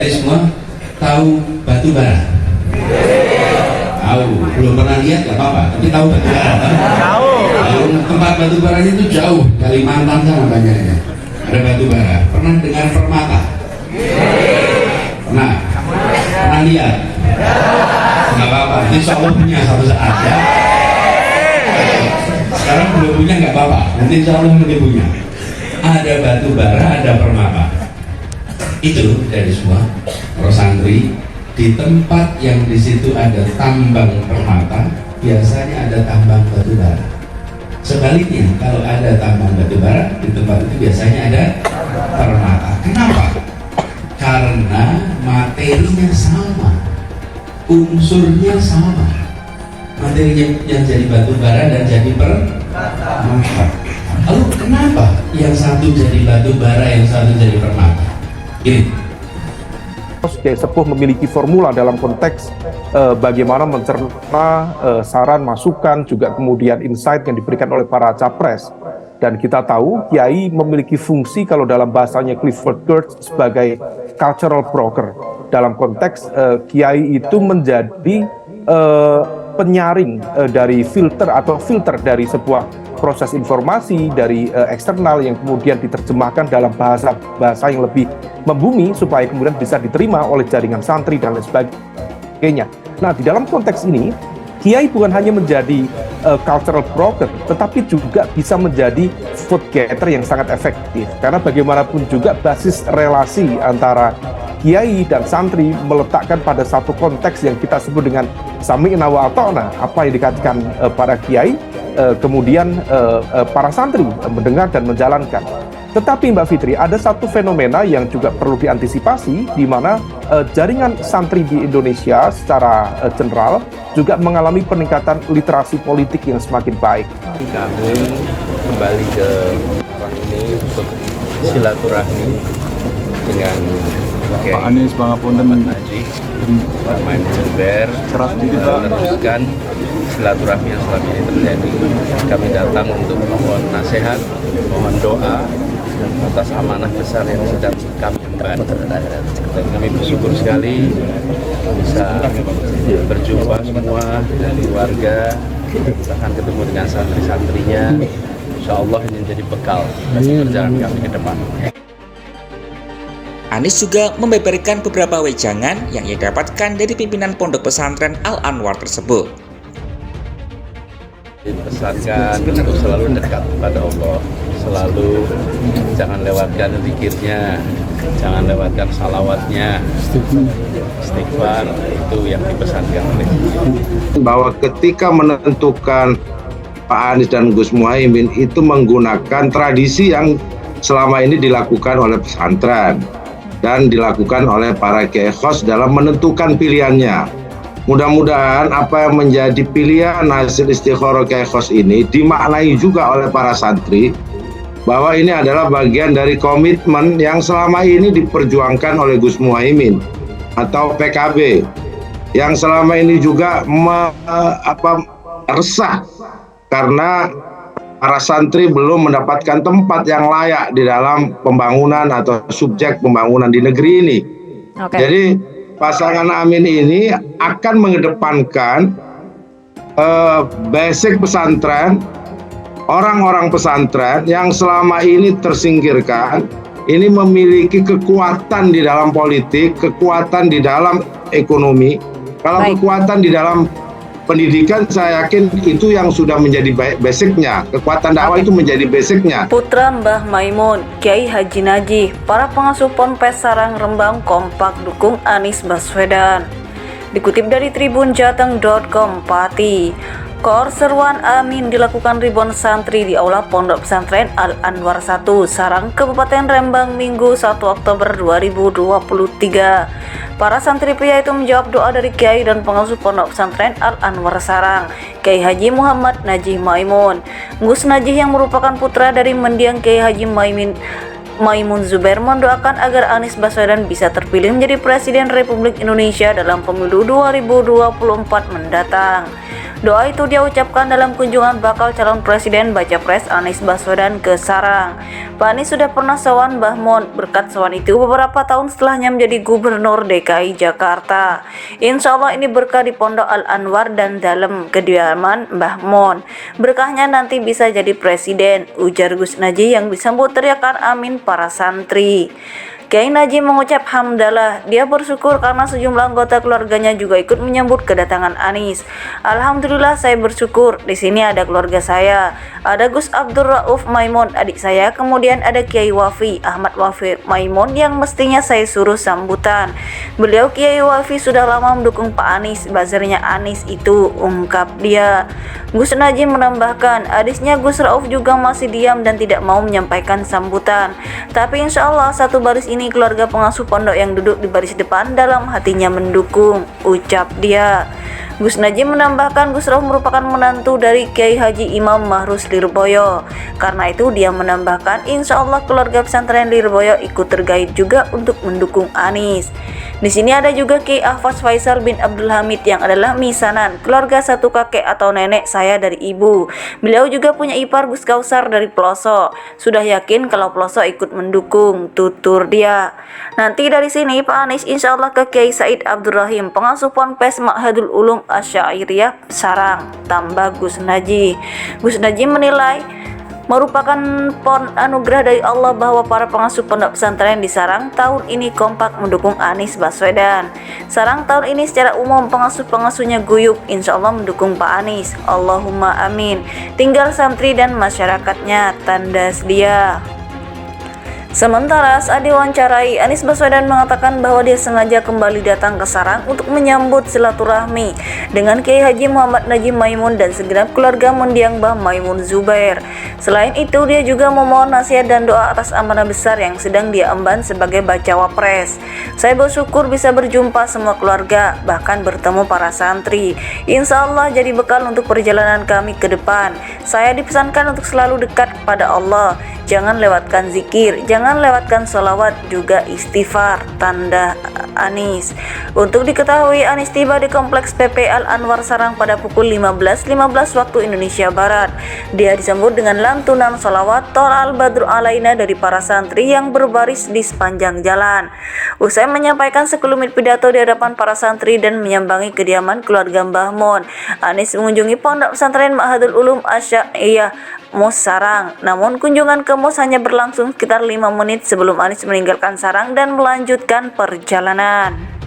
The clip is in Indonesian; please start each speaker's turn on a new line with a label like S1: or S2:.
S1: Semua tahu batu bara? Tahu, belum pernah lihat nggak apa-apa, tapi tahu batu bara kan? Tahu. Tempat batu baranya itu jauh, Kalimantan sana banyaknya. Ada batu bara. Pernah dengar permata? Pernah? Pernah lihat? Nggak apa-apa, insya Allah punya suatu saat ya. Sekarang belum punya nggak apa-apa, nanti insya Allah nanti punya. Ada batu bara, ada permata. Itu dari semua para santri di tempat yang di situ ada tambang permata, biasanya ada tambang batu bara. Sebaliknya, kalau ada tambang batu bara di tempat itu biasanya ada permata. Kenapa? Karena materinya sama, unsurnya sama. Materinya yang jadi batu bara dan jadi permata. Lalu kenapa yang satu jadi batu bara, yang satu jadi permata? Kiai
S2: Sepuh memiliki formula dalam konteks bagaimana mencerna saran, masukan, juga kemudian insight yang diberikan oleh para capres. Dan kita tahu Kiai memiliki fungsi, kalau dalam bahasanya Clifford Geertz, sebagai cultural broker. Dalam konteks Kiai itu menjadi penyaring dari filter dari sebuah proses informasi dari eksternal yang kemudian diterjemahkan dalam bahasa yang lebih membumi supaya kemudian bisa diterima oleh jaringan santri dan lain sebagainya. Nah, di dalam konteks ini Kiai bukan hanya menjadi cultural broker, tetapi juga bisa menjadi vote getter yang sangat efektif. Karena bagaimanapun juga basis relasi antara Kiai dan santri meletakkan pada satu konteks yang kita sebut dengan sami'na wa ata'na, apa yang dikatakan para Kiai, kemudian para santri mendengar dan menjalankan. Tetapi Mbak Fitri, ada satu fenomena yang juga perlu diantisipasi, di mana jaringan santri di Indonesia secara general juga mengalami peningkatan literasi politik yang semakin baik.
S3: Kami kembali ke ini untuk silaturahmi dengan
S4: Pak Anies Pangapunten
S3: Haji Pak Maimun Zubair, meneruskan silaturahmi yang selama ini terjadi. Kami datang untuk mohon nasihat, mohon doa atas amanah besar yang sedang kami emban. Dan kami bersyukur sekali bisa berjumpa semua dan keluarga, bahkan ketemu dengan santri-santrinya. Insya Allah ini menjadi bekal bagi perjalanan kami ke depan.
S5: Anies juga membeberkan beberapa wejangan yang ia dapatkan dari pimpinan pondok pesantren Al-Anwar tersebut.
S3: Dipesankan untuk selalu dekat pada Allah, selalu jangan lewatkan zikirnya, jangan lewatkan salawatnya, istighfar, itu yang dipesankan oleh
S6: bahwa ketika menentukan Pak Anies dan Gus Muhaimin itu menggunakan tradisi yang selama ini dilakukan oleh pesantren dan dilakukan oleh para kiai khos dalam menentukan pilihannya. Mudah-mudahan apa yang menjadi pilihan hasil istikharah kiai khos ini dimaknai juga oleh para santri, bahwa ini adalah bagian dari komitmen yang selama ini diperjuangkan oleh Gus Muhaimin atau PKB, yang selama ini juga resah karena para santri belum mendapatkan tempat yang layak di dalam pembangunan atau subjek pembangunan di negeri ini. Jadi pasangan Amin ini akan mengedepankan basic pesantren, orang-orang pesantren yang selama ini tersingkirkan, ini memiliki kekuatan di dalam politik, kekuatan di dalam ekonomi. Kalau kekuatan di dalam pendidikan, saya yakin itu yang sudah menjadi basicnya. Kekuatan dakwah itu menjadi basicnya.
S7: Putra Mbah Maimun, Kiai Haji Najih, para pengasuh Ponpes Sarang Rembang kompak dukung Anies Baswedan. Dikutip dari tribunjateng.com, Pati, Koor seruan Amin dilakukan ribuan santri di Aula Pondok Pesantren Al-Anwar 1, Sarang, Kabupaten Rembang, Minggu 1 Oktober 2023. Para santri pria itu menjawab doa dari Kiai dan pengasuh Pondok Pesantren Al-Anwar Sarang, Kiai Haji Muhammad Najih Maimun. Gus Najih yang merupakan putra dari mendiang Kiai Haji Maimun Zubair mendoakan agar Anies Baswedan bisa terpilih menjadi Presiden Republik Indonesia dalam pemilu 2024 mendatang. Doa itu dia ucapkan dalam kunjungan bakal calon presiden baca pres Anies Baswedan ke Sarang. Pak Anies sudah pernah sowan Mbah Mun. Berkat sowan itu beberapa tahun setelahnya menjadi Gubernur DKI Jakarta. Insya Allah ini berkah di Pondok Al Anwar dan dalam kediaman Mbah Mun. Berkahnya nanti bisa jadi presiden, ujar Gus Naji yang disambut teriakan amin para santri. Kiai Naji mengucap hamdalah, dia bersyukur karena sejumlah anggota keluarganya juga ikut menyambut kedatangan Anies. Alhamdulillah saya bersyukur, di sini ada keluarga saya, ada Gus Abdur Rauf Maimun, adik saya, kemudian ada Kiai Wafi, Ahmad Wafi Maimun yang mestinya saya suruh sambutan. Beliau Kiai Wafi sudah lama mendukung Pak Anies, buzzernya Anies itu, ungkap dia. Gus Naji menambahkan, adiknya Gus Rauf juga masih diam dan tidak mau menyampaikan sambutan. Tapi insya Allah satu baris ini keluarga pengasuh pondok yang duduk di baris depan dalam hatinya mendukung, ucap dia. Gus Naji menambahkan Gus Rauf merupakan menantu dari Kiai Haji Imam Mahrus Lirboyo. Karena itu dia menambahkan insya Allah keluarga pesantren Lirboyo ikut terkait juga untuk mendukung Anies. Di sini ada juga Kiai Ahfaz Faisal bin Abdul Hamid yang adalah misanan, keluarga satu kakek atau nenek saya dari ibu. Beliau juga punya ipar Gus Kausar dari Pelosok. Sudah yakin kalau Pelosok ikut mendukung, tutur dia. Nanti dari sini Pak Anies insya Allah ke Kiai Said Abdurrahim, pengasuh Ponpes Ma'hadul Ulum Asyairiyah Sarang, tambah Gus Naji. Gus Naji menilai merupakan anugerah dari Allah bahwa para pengasuh pondok pesantren di Sarang tahun ini kompak mendukung Anies Baswedan. Sarang tahun ini secara umum pengasuh-pengasuhnya guyup, insya Allah mendukung Pak Anies. Allahumma amin. Tinggal santri dan masyarakatnya, tandas dia. Sementara saat diwawancarai, Anies Baswedan mengatakan bahwa dia sengaja kembali datang ke Sarang untuk menyambut silaturahmi dengan Kiai Haji Muhammad Najib Maimun dan segenap keluarga mendiang Mbah Maimun Zubair. Selain itu, dia juga memohon nasihat dan doa atas amanah besar yang sedang dia emban sebagai bacawa pres. Saya bersyukur bisa berjumpa semua keluarga, bahkan bertemu para santri. Insya Allah jadi bekal untuk perjalanan kami ke depan. Saya dipesankan untuk selalu dekat kepada Allah. Jangan lewatkan zikir, jangan lewatkan sholawat, juga istighfar, tanda Anies. Untuk diketahui, Anies tiba di kompleks PP Al Anwar Sarang pada pukul 15.15 waktu Indonesia Barat. Dia disambut dengan lantunan sholawat Thor al-Badru alaina dari para santri yang berbaris di sepanjang jalan. Usai menyampaikan sekelumit pidato di hadapan para santri dan menyambangi kediaman keluarga Mbah Mun, Anies mengunjungi pondok pesantren Ma'hadul Ulum Asyairiyah Mus Sarang. Namun kunjungan ke Mus hanya berlangsung sekitar 5 menit sebelum Anies meninggalkan Sarang dan melanjutkan perjalanan.